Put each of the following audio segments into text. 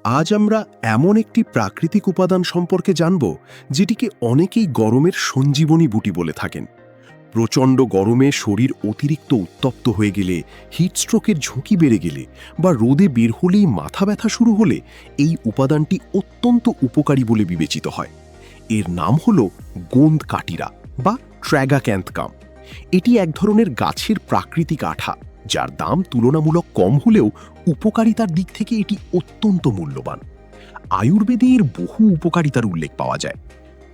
আজ আমরা এমন একটি প্রাকৃতিক উপাদান সম্পর্কে জানব যেটিকে অনেকেই গরমের সঞ্জীবনী বুটি বলে থাকেন। প্রচণ্ড গরমে শরীর অতিরিক্ত উত্তপ্ত হয়ে গেলে, হিটস্ট্রোকের ঝুঁকি বেড়ে গেলে বা রোদে বের হলেই মাথা ব্যথা শুরু হলে এই উপাদানটি অত্যন্ত উপকারী বলে বিবেচিত হয়। এর নাম হল গোঁদ কাটিরা বা ট্র্যাগাক্যান্থকাম। এটি এক ধরনের গাছের প্রাকৃতিক আঠা, যার দাম তুলনামূলক কম হলেও উপকারিতার দিক থেকে এটি অত্যন্ত মূল্যবান। আয়ুর্বেদে এর বহু উপকারিতার উল্লেখ পাওয়া যায়।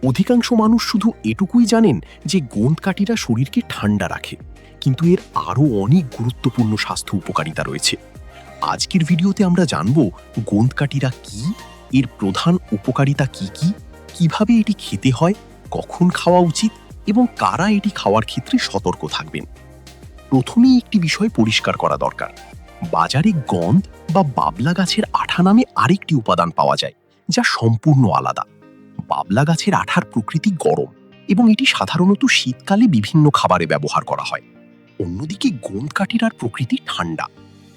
অধিকাংশ মানুষ শুধু এটুকুই জানেন যে গোঁদ কাটিরা শরীরকে ঠান্ডা রাখে, কিন্তু এর আরও অনেক গুরুত্বপূর্ণ স্বাস্থ্য উপকারিতা রয়েছে। আজকের ভিডিওতে আমরা জানব গোঁদ কাটিরা কি, এর প্রধান উপকারিতা কি কি, কিভাবে এটি খেতে হয়, কখন খাওয়া উচিত এবং কারা এটি খাওয়ার ক্ষেত্রে সতর্ক থাকবেন। প্রথমেই একটি বিষয় পরিষ্কার করা দরকার। বাজারে গন্ধ বা বাবলা গাছের আঠা নামে আরেকটি উপাদান পাওয়া যায়, যা সম্পূর্ণ আলাদা। বাবলা গাছের আঠার প্রকৃতি গরম এবং এটি সাধারণত শীতকালে বিভিন্ন খাবারে ব্যবহার করা হয়। অন্যদিকে গোঁদ কাটিরার প্রকৃতি ঠান্ডা।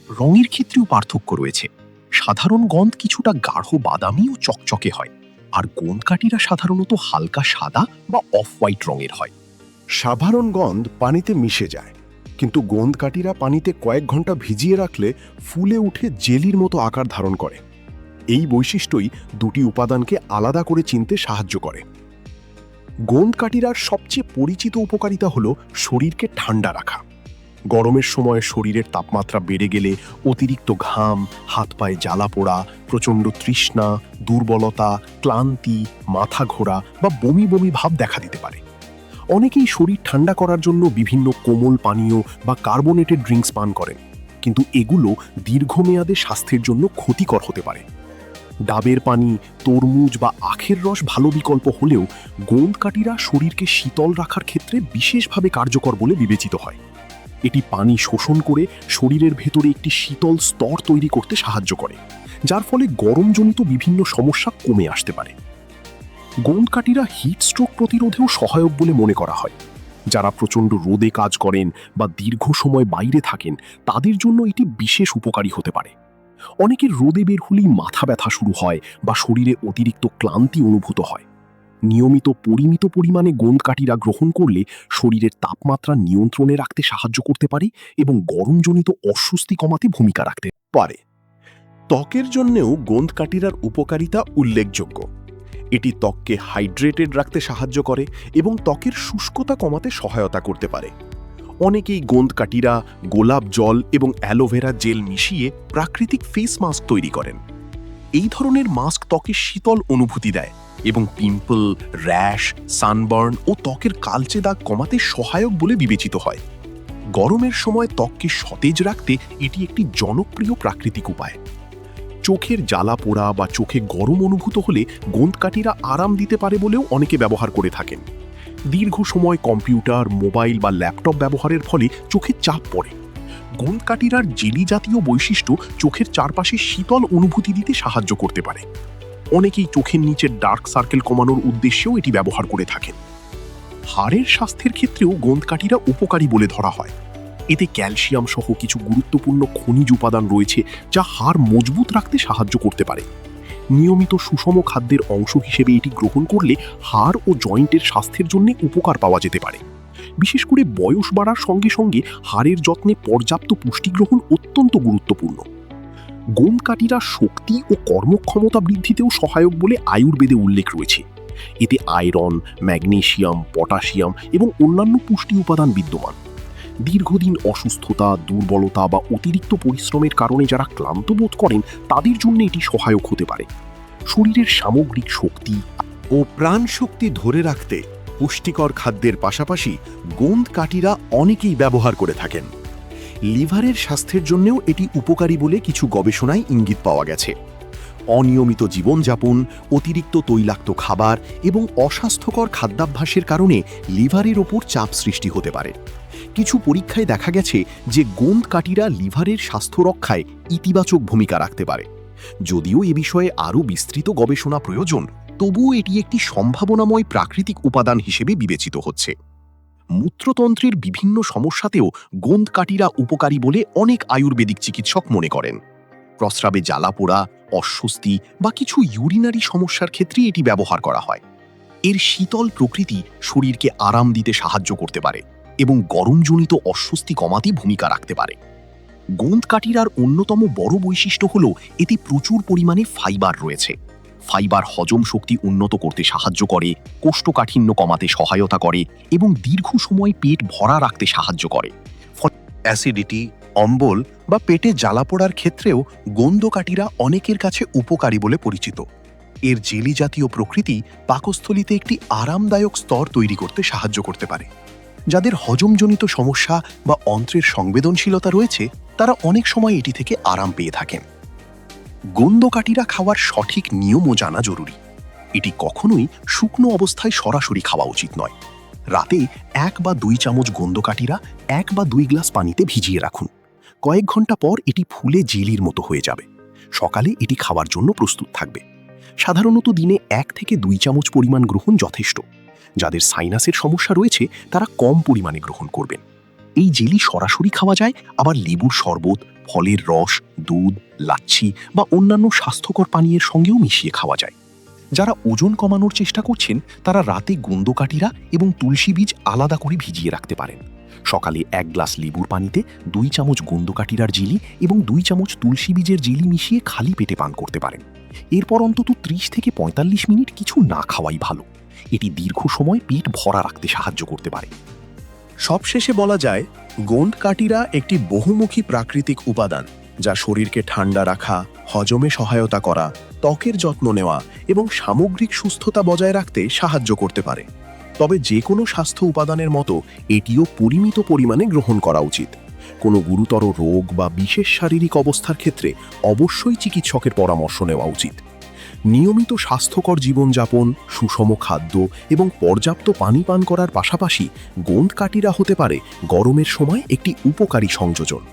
রঙের ক্ষেত্রেও পার্থক্য রয়েছে। সাধারণ গন্ধ কিছুটা গাঢ় বাদামি ও চকচকে হয়, আর গোঁদ কাটিরা সাধারণত হালকা সাদা বা অফ হোয়াইট রঙের হয়। সাধারণ গন্ধ পানিতে মিশে যায়, কিন্তু গোঁদ কাটিরা পানিতে কয়েক ঘন্টা ভিজিয়ে রাখলে ফুলে উঠে জেলির মতো আকার ধারণ করে। এই বৈশিষ্ট্যই দুটি উপাদানকে আলাদা করে চিনতে সাহায্য করে। গোঁদ কাটিরার সবচেয়ে পরিচিত উপকারিতা হল শরীরকে ঠান্ডা রাখা। গরমের সময় শরীরের তাপমাত্রা বেড়ে গেলে অতিরিক্ত ঘাম, হাত পায়ে জ্বালা পোড়া, প্রচণ্ড তৃষ্ণা, দুর্বলতা, ক্লান্তি, মাথা ঘোরা বা বমি বমি ভাব দেখা দিতে পারে। অনেকেই শরীর ঠান্ডা করার জন্য বিভিন্ন কোমল পানীয় বা কার্বোনেটেড ড্রিঙ্কস পান করেন, কিন্তু এগুলো দীর্ঘমেয়াদে স্বাস্থ্যের জন্য ক্ষতিকর হতে পারে। ডাবের পানি, তরমুজ বা আখের রস ভালো বিকল্প হলেও গোঁদ কাটিরা শরীরকে শীতল রাখার ক্ষেত্রে বিশেষভাবে কার্যকর বলে বিবেচিত হয়। এটি পানি শোষণ করে শরীরের ভেতরে একটি শীতল স্তর তৈরি করতে সাহায্য করে, যার ফলে গরমজনিত বিভিন্ন সমস্যা কমে আসতে পারে। গোঁদ কাটিরা হিটস্ট্রোক প্রতিরোধেও সহায়ক বলে মনে করা হয়। যারা প্রচণ্ড রোদে কাজ করেন বা দীর্ঘ সময় বাইরে থাকেন, তাদের জন্য এটি বিশেষ উপকারী হতে পারে। অনেকের রোদে বের হলেই মাথা ব্যথা শুরু হয় বা শরীরে অতিরিক্ত ক্লান্তি অনুভূত হয়। নিয়মিত পরিমিত পরিমাণে গোঁদ কাটিরা গ্রহণ করলে শরীরের তাপমাত্রা নিয়ন্ত্রণে রাখতে সাহায্য করতে পারে এবং গরমজনিত অস্বস্তি কমাতে ভূমিকা রাখতে পারে। ত্বকের জন্যেও গোঁদ কাটিরার উপকারিতা উল্লেখযোগ্য। এটি ত্বককে হাইড্রেটেড রাখতে সাহায্য করে এবং ত্বকের শুষ্কতা কমাতে সহায়তা করতে পারে। অনেকেই গোঁদ কাটিরা, গোলাপ জল এবং অ্যালোভেরা জেল মিশিয়ে প্রাকৃতিক ফেস মাস্ক তৈরি করেন। এই ধরনের মাস্ক ত্বকে শীতল অনুভূতি দেয় এবং পিম্পল, র্যাশ, সানবার্ন ও ত্বকের কালচে দাগ কমাতে সহায়ক বলে বিবেচিত হয়। গরমের সময় ত্বককে সতেজ রাখতে এটি একটি জনপ্রিয় প্রাকৃতিক উপায়। চোখের জ্বালা পোড়া বা চোখে গরম অনুভূত হলে গোঁদ কাটিরা আরাম দিতে পারে বলেও অনেকে ব্যবহার করে থাকেন। দীর্ঘ সময় কম্পিউটার, মোবাইল বা ল্যাপটপ ব্যবহারের ফলে চোখে চাপ পড়ে। গোঁদ কাটিরার জেলি জাতীয় বৈশিষ্ট্য চোখের চারপাশে শীতল অনুভূতি দিতে সাহায্য করতে পারে। অনেকেই চোখের নিচের ডার্ক সার্কেল কমানোর উদ্দেশ্যেও এটি ব্যবহার করে থাকেন। হাড়ের স্বাস্থ্যের ক্ষেত্রেও গোঁদ কাটিরা উপকারী বলে ধরা হয়। এতে ক্যালসিয়াম সহ কিছু গুরুত্বপূর্ণ খনিজ উপাদান রয়েছে, যা হাড় মজবুত রাখতে সাহায্য করতে পারে। নিয়মিত সুষম খাদ্যের অংশ হিসেবে এটি গ্রহণ করলে হাড় ও জয়েন্টের স্বাস্থ্যের জন্য উপকার পাওয়া যেতে পারে। বিশেষ করে বয়স বাড়ার সঙ্গে সঙ্গে হাড়ের যত্নে পর্যাপ্ত পুষ্টি গ্রহণ অত্যন্ত গুরুত্বপূর্ণ। গোঁদ কাটিরা শক্তি ও কর্মক্ষমতা বৃদ্ধিতেও সহায়ক বলে আয়ুর্বেদে উল্লেখ রয়েছে। এতে আয়রন, ম্যাগনেসিয়াম, পটাশিয়াম এবং অন্যান্য পুষ্টি উপাদান বিদ্যমান। দীর্ঘদিন অসুস্থতা, দুর্বলতা বা অতিরিক্ত পরিশ্রমের কারণে যারা ক্লান্ত বোধ করেন, তাদের জন্য এটি সহায়ক হতে পারে। শরীরের সামগ্রিক শক্তি ও প্রাণ শক্তি ধরে রাখতে পুষ্টিকর খাদ্যের পাশাপাশি গোঁদ কাটিরা অনেকেই ব্যবহার করে থাকেন। লিভারের স্বাস্থ্যের জন্যও এটি উপকারী বলে কিছু গবেষণায় ইঙ্গিত পাওয়া গেছে। অনিয়মিত জীবনযাপন, অতিরিক্ত তৈলাক্ত খাবার এবং অস্বাস্থ্যকর খাদ্যাভ্যাসের কারণে লিভারের ওপর চাপ সৃষ্টি হতে পারে। কিছু পরীক্ষায় দেখা গেছে যে গোঁদ কাটিরা লিভারের স্বাস্থ্য রক্ষায় ইতিবাচক ভূমিকা রাখতে পারে। যদিও এ বিষয়ে আরও বিস্তৃত গবেষণা প্রয়োজন, তবুও এটি একটি সম্ভাবনাময় প্রাকৃতিক উপাদান হিসেবে বিবেচিত হচ্ছে। মূত্রতন্ত্রের বিভিন্ন সমস্যাতেও গোঁদ কাটিরা উপকারী বলে অনেক আয়ুর্বেদিক চিকিৎসক মনে করেন। প্রস্রাবে জ্বালাপোড়া, অস্বস্তি বা কিছু ইউরিনারি সমস্যার ক্ষেত্রে এটি ব্যবহার করা হয়। এর শীতল প্রকৃতি শরীরকে আরাম দিতে সাহায্য করতে পারে এবং গরমজনিত অস্বস্তি কমাতে ভূমিকা রাখতে পারে। গোঁদ কাটিরার অন্যতম বড় বৈশিষ্ট্য হল এতে প্রচুর পরিমাণে ফাইবার রয়েছে। ফাইবার হজম শক্তি উন্নত করতে সাহায্য করে, কোষ্ঠকাঠিন্য কমাতে সহায়তা করে এবং দীর্ঘ সময় পেট ভরা রাখতে সাহায্য করে। অ্যাসিডিটি, অম্বল বা পেটে জ্বালাপোড়ার ক্ষেত্রেও গোন্দ কাটিরা অনেকের কাছে উপকারী বলে পরিচিত। এর জেলি জাতীয় প্রকৃতি পাকস্থলীতে একটি আরামদায়ক স্তর তৈরি করতে সাহায্য করতে পারে। যাদের হজমজনিত সমস্যা বা অন্ত্রের সংবেদনশীলতা রয়েছে তারা অনেক সময় এটি থেকে আরাম পেয়ে থাকেন। গোন্দ কাটিরা খাওয়ার সঠিক নিয়মও জানা জরুরি। এটি কখনোই শুকনো অবস্থায় সরাসরি খাওয়া উচিত নয়। রাতে 1 বা 2 চামচ গোন্দ কাটিরা 1 বা 2 গ্লাস পানিতে ভিজিয়ে রাখুন। কয়েক ঘন্টা পর এটি ফুলে জেলির মতো হয়ে যাবে। সকালে এটি খাওয়ার জন্য প্রস্তুত থাকবে। সাধারণত দিনে 1 থেকে 2 চামচ পরিমাণ গ্রহণ যথেষ্ট। যাদের সাইনাসের সমস্যা রয়েছে তারা কম পরিমাণে গ্রহণ করবেন। এই জেলি সরাসরি খাওয়া যায়, আবার লেবুর শরবত, ফলের রস, দুধ, লাচ্ছি বা অন্যান্য স্বাস্থ্যকর পানীয়ের সঙ্গেও মিশিয়ে খাওয়া যায়। যারা ওজন কমানোর চেষ্টা করছেন তারা রাতে গোন্দ কাটিরা এবং তুলসী বীজ আলাদা করে ভিজিয়ে রাখতে পারেন। সকালে 1 গ্লাস লেবুর পানিতে 2 চামচ গোন্দ কাটিরার জেলি এবং 2 চামচ তুলসী বীজের জেলি মিশিয়ে খালি পেটে পান করতে পারেন। এরপর অন্তত 30 থেকে 45 মিনিট কিছু না খাওয়াই ভালো। এটি দীর্ঘ সময় পেট ভরা রাখতে সাহায্য করতে পারে। সবশেষে বলা যায়, গোন্দ কাটিরা একটি বহুমুখী প্রাকৃতিক উপাদান যা শরীরকে ঠান্ডা রাখা, হজমে সহায়তা করা, ত্বকের যত্ন নেওয়া এবং সামগ্রিক সুস্থতা বজায় রাখতে সাহায্য করতে পারে। তবে যে কোনো স্বাস্থ্য উপাদানের মতো এটিও পরিমিত পরিমাণে গ্রহণ করা উচিত। কোনো গুরুতর রোগ বা বিশেষ শারীরিক অবস্থার ক্ষেত্রে অবশ্যই চিকিৎসকের পরামর্শ নেওয়া উচিত। নিয়মিত স্বাস্থ্যকর জীবনযাপন, সুষম খাদ্য এবং পর্যাপ্ত পানি পান করার পাশাপাশি গোন্দ কাটিরা হতে পারে গরমের সময় একটি উপকারী সংযোজন।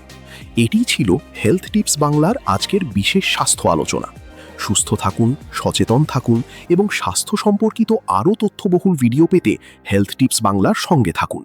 এটি ছিল হেলথ টিপস বাংলার আজকের বিশেষ স্বাস্থ্য আলোচনা। সুস্থ থাকুন, সচেতন থাকুন এবং স্বাস্থ্য সম্পর্কিত আরও তথ্যবহুল ভিডিও পেতে হেলথ টিপস বাংলার সঙ্গে থাকুন।